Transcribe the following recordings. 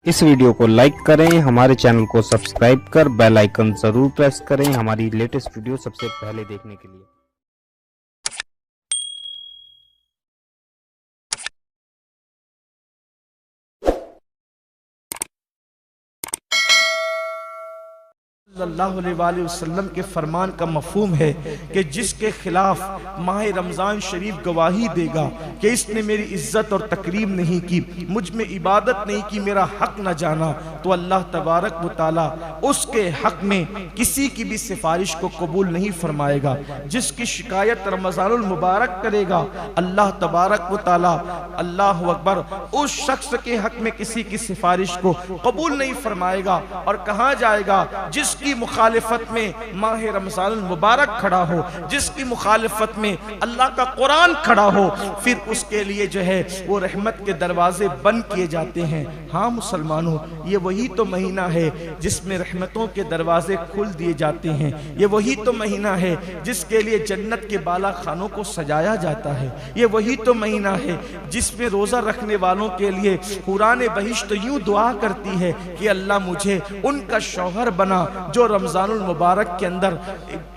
इस वीडियो को लाइक करें, हमारे चैनल को सब्सक्राइब कर बेल आइकन जरूर प्रेस करें हमारी लेटेस्ट वीडियो सबसे पहले देखने के लिए। सल्लल्लाहु अलैहि वसल्लम के फरमान का मफहूम है कि जिसके खिलाफ माह रमज़ान शरीफ गवाही देगा कि इसने मेरी इज्जत और तकरीम नहीं की, मुझ में इबादत नहीं की, मेरा हक न जाना, तो अल्लाह तबारक व तआला उसके हक में किसी की भी सिफारिश को कबूल नहीं फरमाएगा। जिसकी शिकायत रमज़ानुल मुबारक करेगा, अल्लाह तबारक व तआला अल्लाह अकबर उस शख्स के हक में किसी की सिफारिश को कबूल नहीं फरमाएगा। और कहाँ जाएगा? जिसकी मुखालिफत में माह रमज़ान मुबारक खड़ा हो, जिसकी मुखालिफत में अल्लाह का कुरान खड़ा हो, फिर उसके लिए जो है वो रहमत के दरवाजे बंद किए जाते हैं। हाँ मुसलमानों, ये वही तो महीना है जिसमें रहमतों के दरवाजे खोल दिए जाते हैं। ये वही तो महीना है जिसके लिए जन्नत के बाला खानों को सजाया जाता है। ये वही तो महीना है जिसमें रोज़ा रखने वालों के लिए कुरान बहिश्त यूं दुआ करती है कि अल्लाह मुझे उनका शौहर बना जो रमज़ानुल मुबारक के अंदर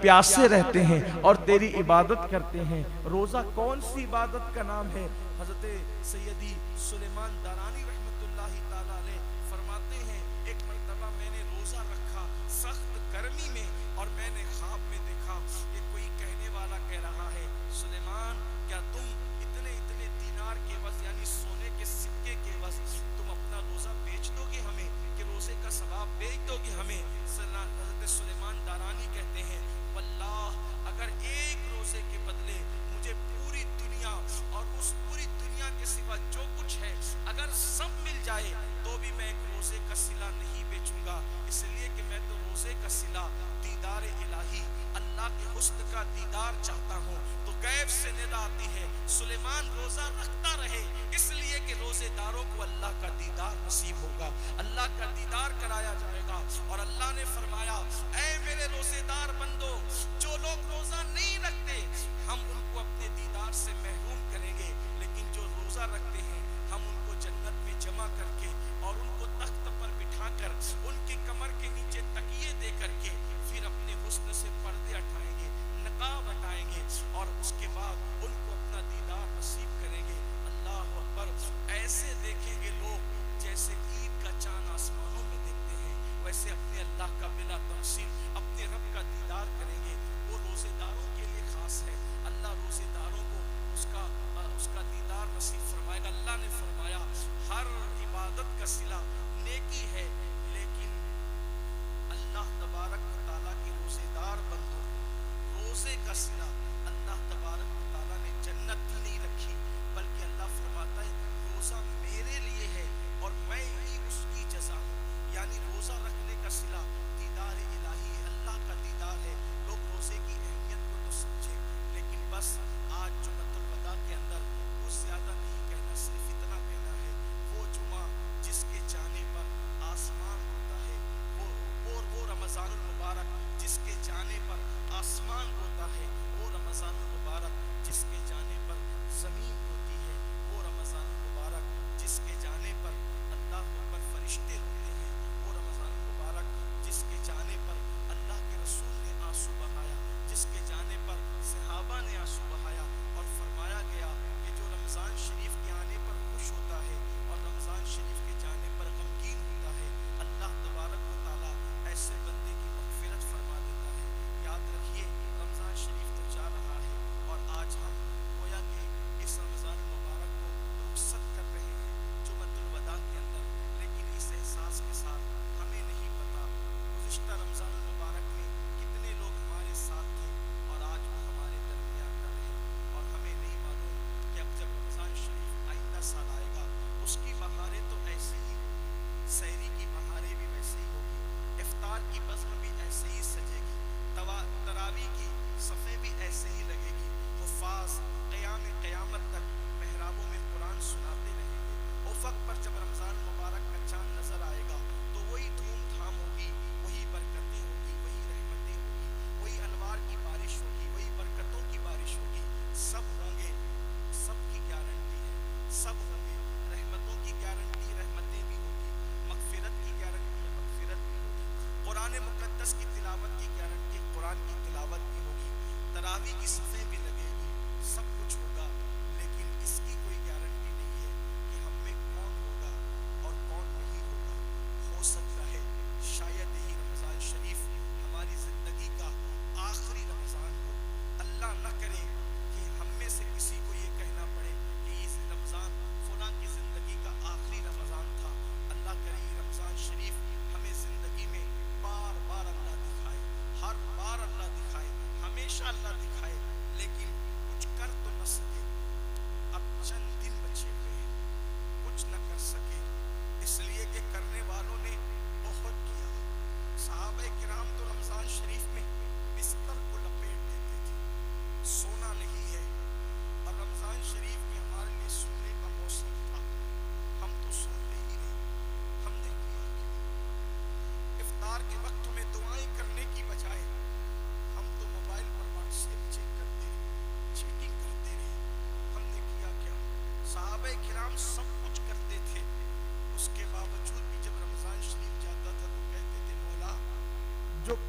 प्यासे रहते हैं और तेरी इबादत करते हैं। रोज़ा कौन सी इबादत का नाम है? हज़रत सैयदी सुलेमान दारानी रहमतुल्लाहि ताला अलैह फरमाते हैं, एक मर्तबा मैंने रोज़ा रखा सख्त गर्मी में और मैंने ख्वाब में देखा कि कोई कहने वाला कह रहा है, सुलेमान क्या तुम इतने इतने दीनार के एवज़ यानी सोने के सिक्के के एवज़ तुम अपना रोज़ा बेच दोगे हमें, कि रोज़े का सवाब बेच दोगे हमें? हज़रत सुलेमान दारानी कहते हैं, वल्लाह अगर एक रोज़े के बदले मुझे पूरी दुनिया और उस पूरी दुनिया के सिवा जो कुछ है अगर सब मिल जाए तो भी मैं एक रोज़े का सिला नहीं बेचूंगा, इसलिए कि मैं तो रोज़े का सिला दीदार इलाही अल्लाह के हुस्न का दीदार चाहता हूँ। तो गैब से निदा आती है सुलेमान रोज़ा रखता रहे, इसलिए कि रोज़ेदारों को अल्लाह का दीदार नसीब होगा, अल्लाह का दीदार कराया जाएगा। और अल्लाह ने फरमाया, ऐ मेरे रोज़ेदार बंदो, जो लोग रोज़ा नहीं रखते हम उनको अपने दीदार से महरूम करेंगे, लेकिन जो रोज़ा रखते हैं हम उनको जन्नत में जमा करके और उनको तख्त पर बिठाकर उनकी कमर के नीचे तकिए दे करके फिर अपने हुस्न से पर्दे हटाएंगे, नकाब हटाएंगे और उसके बाद उनको अपना दीदार नसीब करेंगे। अल्लाह अकबर। ऐसे देखेंगे लोग जैसे ईद का चांद आसमानों में देखते हैं, वैसे अपने अल्लाह का बिला तफसील अपने रब का दीदार करेंगे। वो रोज़ेदारों के लिए खास है, अल्लाह रोज़ेदारों को उसका दीदार नसीब फरमाएगा। अल्लाह ने फरमाया, हर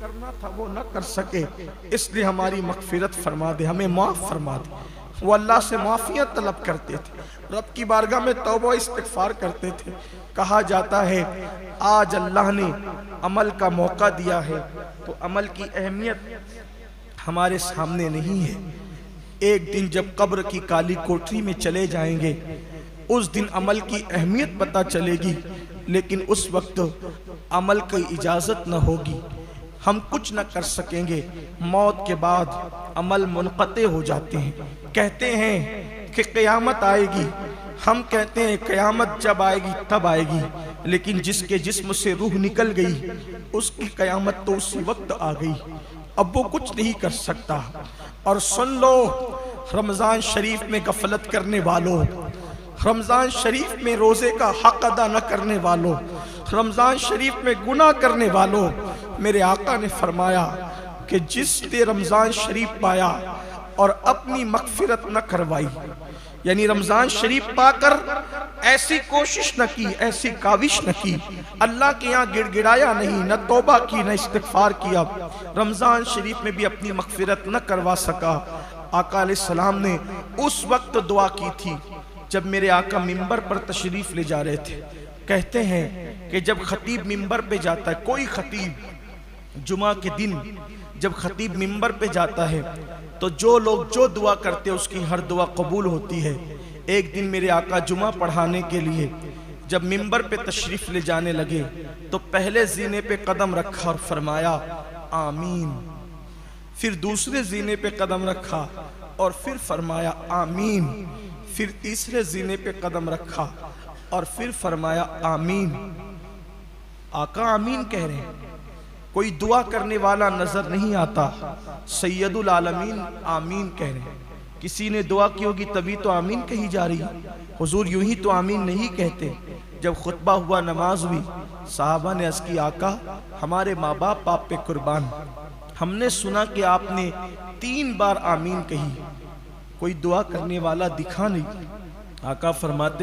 کرنا تھا وہ نہ کر سکے، اس لیے ہماری مغفرت فرما دے، ہمیں معاف فرما دے۔ وہ اللہ سے معافیاں طلب کرتے تھے، رب کی بارگاہ میں توبہ استغفار کرتے تھے۔ کہا جاتا ہے آج اللہ نے عمل کا موقع دیا ہے تو عمل کی اہمیت ہمارے سامنے نہیں ہے۔ ایک دن جب قبر کی کالی کوٹری میں چلے جائیں گے، اس دن عمل کی اہمیت پتہ چلے گی، لیکن اس وقت عمل کی اجازت نہ ہوگی، ہم کچھ نہ کر سکیں گے۔ موت کے بعد عمل منقطع ہو جاتے ہیں۔ کہتے ہیں کہ قیامت آئے گی، ہم کہتے ہیں قیامت جب آئے گی تب آئے گی، لیکن جس کے جسم سے روح نکل گئی اس کی قیامت تو اسی وقت آ گئی، اب وہ کچھ نہیں کر سکتا۔ اور سن لو رمضان شریف میں غفلت کرنے والوں، رمضان شریف میں روزے کا حق ادا نہ کرنے والوں، رمضان شریف میں گناہ کرنے والوں، میرے آقا نے فرمایا کہ جس نے رمضان شریف پایا اور اپنی مغفرت نہ کروائی، یعنی رمضان شریف پا کر ایسی کوشش نہ کی، ایسی کاوش نہ کی، اللہ کے یہاں گڑ گڑایا نہیں، نہ توبہ کی نہ استغفار کیا، رمضان شریف میں بھی اپنی مغفرت نہ کروا سکا۔ آقا علیہ السلام نے اس وقت دعا کی تھی جب میرے آقا منبر پر تشریف لے جا رہے تھے۔ کہتے ہیں کہ جب خطیب منبر پہ جاتا ہے، کوئی خطیب جمعہ کے دن جب خطیب منبر پہ جاتا ہے تو جو لوگ جو دعا کرتے اس کی ہر دعا قبول ہوتی ہے۔ ایک دن میرے آقا جمعہ پڑھانے کے لیے جب منبر پہ تشریف لے جانے لگے تو پہلے زینے پہ قدم رکھا اور فرمایا آمین، پھر دوسرے زینے پہ قدم رکھا اور پھر فرمایا آمین، پھر تیسرے زینے پہ قدم رکھا اور پھر فرمایا آمین۔ آقا آمین کہہ رہے ہیں، کوئی دعا کرنے والا نظر نہیں آتا، سید العالمین آمین کہہ رہے ہیں۔ کسی نے دعا کی ہوگی تبھی تو آمین کہی جا رہی ہے، حضور یوں ہی تو آمین نہیں کہتے۔ جب خطبہ ہوا، نماز ہوئی، صحابہ نے عرض کی آقا ہمارے ماں باپ آپ پہ قربان، ہم نے سنا کہ آپ نے 3 بار آمین کہی، کوئی دعا کرنے والا دکھا نہیں۔ آقا فرماتے